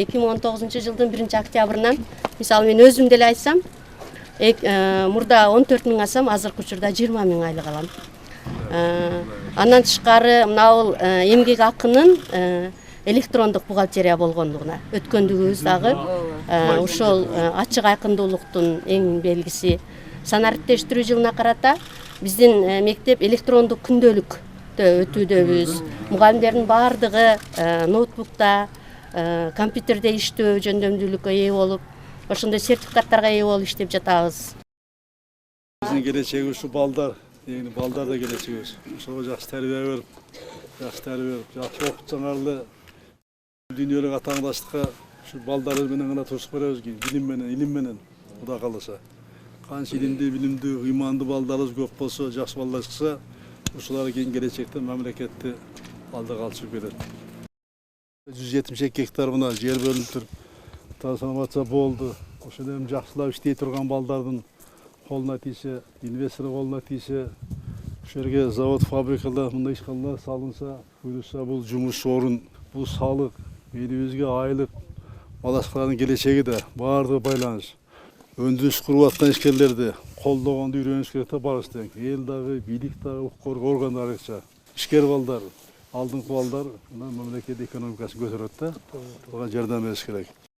2019 жылдын 1-октябрынан мисалы мен өзүм деле айтсам, мурда 14 миң алсам, азыркы учурда 20 миң айлык алам. Андан тышкары мынабул эмгек акынын электрондук бухгалтерия болгондугуна өткөндүгүбүз дагы ошол ачык айкындуулуктун эң белгиси. Санариптештирүү жылына карата биздин мектеп электрондук күндөлүктө өтүүдөбүз. Мугалимдердин баардыгы ноутбукта, компьютерде иштөө жөндөмдүүлүккө ээ болуп, ошондой сертификаттарга ээ болуп иштеп жатабыз. Биздин келечеги ушу балдар, балдар да келечегибиз. Ошого жакшы тарбия берип, жакшы окутсаңар дүйнөлүк атаандаштыкка ушу балдар менен гана тосуп беребиз, илим менен, Кудай кааласа. Канча илимдүү, билимдүү, ыймандуу балдарыбыз көп болсо, жакшы балдар чыкса, ушулар кийин келечекте мамлекетти алдыга алып келет. 172 гектар мына жер бөлүнүп туруп, трансформация болду. Ошондо эми жакшылап иштей турган балдардын колуна тийсе, инвестор колуна тийсе, ошол жерге завод, фабрикалар, мындай ишканалар салынса, буюрса бул жумуш орун, бул салык, элибизге айлык, балачкалардын келечеги да баардыгы байланыш. Өндүрүш куруп аткан ишкерлерди колдогонду үйрөнүш керек да барыбыз тең. Эл дагы, бийлик дагы, укук органдар акча. Ишкер балдар, алдыңкы балдар мына мамлекет экономикасын көтөрөт да. Буга жардам бериш керек.